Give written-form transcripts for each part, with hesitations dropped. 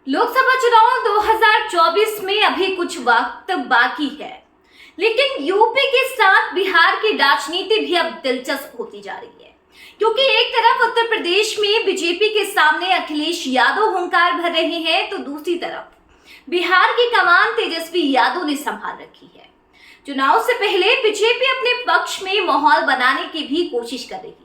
लोकसभा चुनाव 2024 में अभी कुछ वक्त बाकी है, लेकिन यूपी के साथ बिहार की राजनीति भी अब दिलचस्प होती जा रही है, क्योंकि एक तरफ उत्तर प्रदेश में बीजेपी के सामने अखिलेश यादव हुंकार भर रहे हैं, तो दूसरी तरफ बिहार की कमान तेजस्वी यादव ने संभाल रखी है। चुनाव से पहले बीजेपी अपने पक्ष में माहौल बनाने की भी कोशिश कर रही है।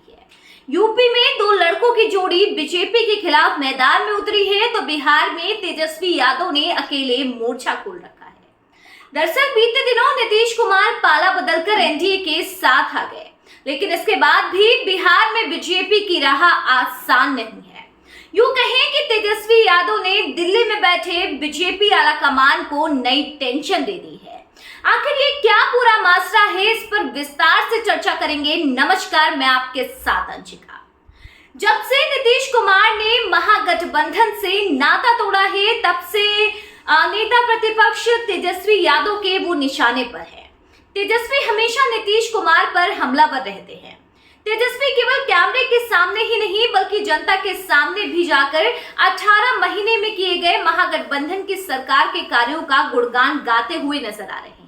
यूपी में दो लड़कों की जोड़ी बीजेपी के खिलाफ मैदान में उतरी है, तो बिहार में तेजस्वी यादव ने अकेले मोर्चा खोल रखा है। दरअसल बीते दिनों नीतीश कुमार पाला बदलकर एनडीए के साथ आ गए, लेकिन इसके बाद भी बिहार में बीजेपी की राह आसान नहीं है। यूं कहें कि तेजस्वी यादव ने दिल्ली में बैठे बीजेपी आला कमान को नई टेंशन दे दी है। आखिर ये क्या पूरा मामला है, इस पर विस्तार से चर्चा करेंगे। नमस्कार, मैं आपके साथ अंशिका। जब से नीतीश कुमार ने महागठबंधन से नाता तोड़ा है, तब से नेता प्रतिपक्ष तेजस्वी यादव के वो निशाने पर है। तेजस्वी हमेशा नीतीश कुमार पर हमलावर रहते हैं। तेजस्वी केवल कैमरे के सामने ही नहीं, बल्कि जनता के सामने भी जाकर 18 महीने में किए गए महागठबंधन की सरकार के कार्यों का गुणगान गाते हुए नजर आ रहे हैं।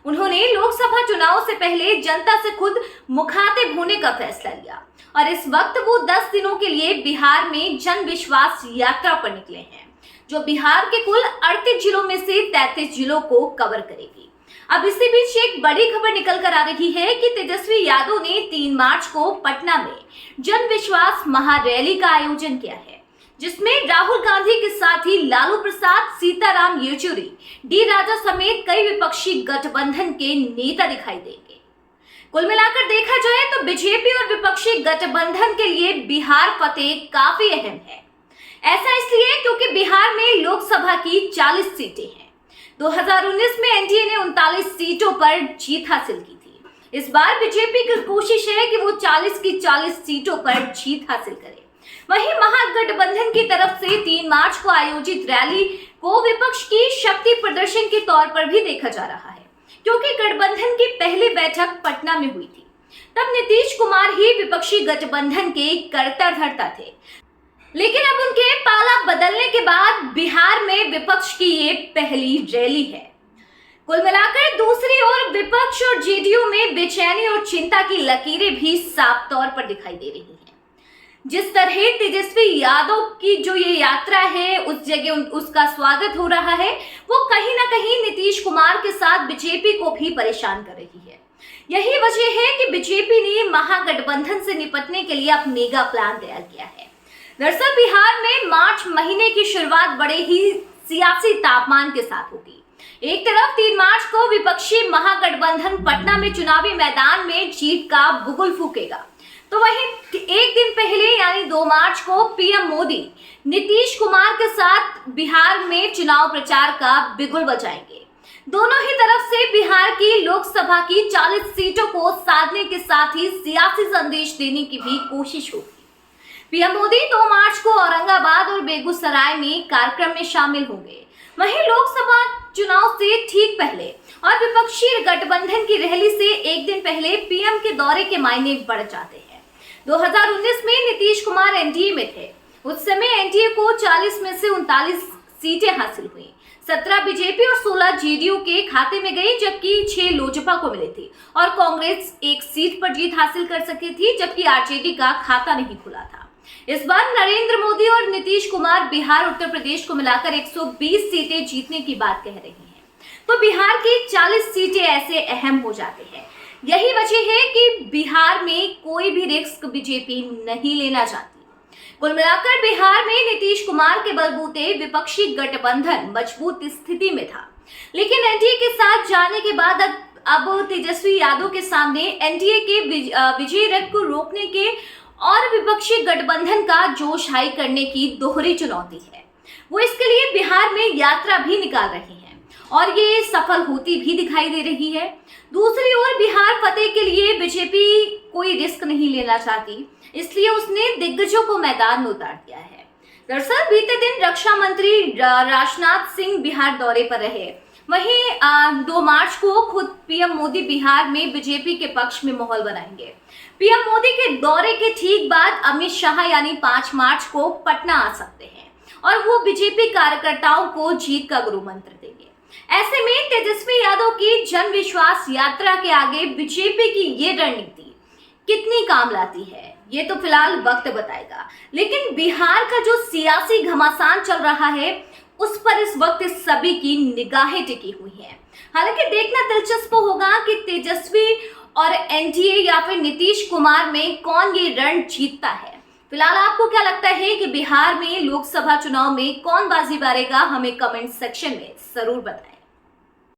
उन्होंने लोकसभा चुनाव से पहले जनता से खुद मुखातिब होने का फैसला लिया और इस वक्त वो 10 दिनों के लिए बिहार में जन विश्वास यात्रा पर निकले हैं, जो बिहार के कुल 38 जिलों में से 33 जिलों को कवर करेगी। अब इसी बीच एक बड़ी खबर निकल कर आ रही है कि तेजस्वी यादव ने 3 मार्च को पटना में जन विश्वास महारैली का आयोजन किया है, जिसमें राहुल गांधी के साथ ही लालू प्रसाद, सीताराम येचुरी, डी राजा समेत कई विपक्षी गठबंधन के नेता दिखाई देंगे। कुल मिलाकर देखा जाए तो बीजेपी और विपक्षी गठबंधन के लिए बिहार फतेह काफी अहम है। ऐसा इसलिए क्योंकि बिहार में लोकसभा की 40 सीटें हैं। 2019 में एनडीए ने 39 सीटों पर जीत हासिल की थी। इस बार बीजेपी की कोशिश है कि वो 40 की 40 सीटों पर जीत हासिल करे। वहीं महागठबंधन की तरफ से 3 मार्च को आयोजित रैली को विपक्ष की शक्ति प्रदर्शन के तौर पर भी देखा जा रहा है, क्योंकि गठबंधन की पहली बैठक पटना में हुई थी। तब नीतीश कुमार ही विपक्षी गठबंधन के कर्ता धर्ता थे, लेकिन अब उनके पाला बदलने के बाद बिहार में विपक्ष की ये पहली रैली है। कुल मिलाकर दूसरी ओर विपक्ष और जेडीयू में बेचैनी और चिंता की लकीरें भी साफ तौर पर दिखाई दे रही हैं। जिस तरह तेजस्वी यादव की जो ये यात्रा है, उस जगह उसका स्वागत हो रहा है, वो कहीं ना कहीं नीतीश कुमार के साथ बीजेपी को भी परेशान कर रही है। यही वजह है कि बीजेपी ने महागठबंधन से निपटने के लिए अब मेगा प्लान तैयार किया है। दरअसल बिहार में मार्च महीने की शुरुआत बड़े ही सियासी तापमान के साथ होगी। एक तरफ 3 मार्च को विपक्षी महागठबंधन पटना में चुनावी मैदान में जीत का बुगुल फूकेगा, तो वहीं एक दिन पहले यानी 2 मार्च को पीएम मोदी नीतीश कुमार के साथ बिहार में चुनाव प्रचार का बिगुल बजाएंगे। दोनों ही तरफ से बिहार की लोकसभा की 40 सीटों को साधने के साथ ही सियासी संदेश देने की भी कोशिश होगी। पीएम मोदी 2 मार्च को औरंगाबाद और बेगूसराय में कार्यक्रम में शामिल होंगे। वहीं लोकसभा चुनाव से ठीक पहले और विपक्षी गठबंधन की रैली से एक दिन पहले पीएम के दौरे के मायने बढ़ जाते हैं। 2019 में नीतीश कुमार एनडीए में थे। उस समय एनडीए को 40 में से 39 सीटें हासिल हुई। 17 बीजेपी और 16 जेडीयू के खाते में गई, जबकि 6 लोजपा को मिली थी और कांग्रेस 1 सीट पर जीत हासिल कर सकी थी, जबकि आरजेडी का खाता नहीं खुला था। इस बार नरेंद्र मोदी और नीतीश कुमार बिहार उत्तर प्रदेश को मिलाकर 120 सीटें जीतने की बात कह रहे हैं, तो बिहार की 40 सीटें ऐसे अहम हो जाते हैं। यही वजह है कि बिहार में कोई भी रिस्क बीजेपी नहीं लेना चाहती। कुल मिलाकर बिहार में नीतीश कुमार के बलबूते विपक्षी गठबंधन मजबूत स्थिति में था, लेकिन एनडीए के साथ जाने के बाद अब तेजस्वी यादव के सामने एनडीए के विजय रथ को रोकने के और विपक्षी गठबंधन का जोश हाई करने की दोहरी चुनौती है। वो इसके लिए बिहार में यात्रा भी निकाल रहे हैं और ये सफल होती भी दिखाई दे रही है। दूसरी ओर बिहार फतेह के लिए बीजेपी कोई रिस्क नहीं लेना चाहती, इसलिए उसने दिग्गजों को मैदान में उतार दिया है। दरअसल बीते दिन रक्षा मंत्री राजनाथ सिंह बिहार दौरे पर रहे। वहीं 2 मार्च को खुद पीएम मोदी बिहार में बीजेपी के पक्ष में माहौल बनाएंगे। पीएम मोदी के दौरे के ठीक बाद अमित शाह यानी 5 मार्च को पटना आ सकते हैं और वो बीजेपी कार्यकर्ताओं को जीत का गुरु मंत्र देंगे। ऐसे में तेजस्वी यादव की जन विश्वास यात्रा के आगे बीजेपी की ये रणनीति कितनी काम लाती है, ये तो फिलहाल वक्त बताएगा। लेकिन बिहार का जो सियासी घमासान चल रहा है उस पर इस वक्त सभी की निगाहें टिकी हुई हैं। हालांकि देखना दिलचस्प होगा कि तेजस्वी और एनडीए या फिर नीतीश कुमार में कौन ये रण जीतता है। फिलहाल आपको क्या लगता है कि बिहार में लोकसभा चुनाव में कौन बाजी मारेगा, हमें कमेंट सेक्शन में जरूर बताएं।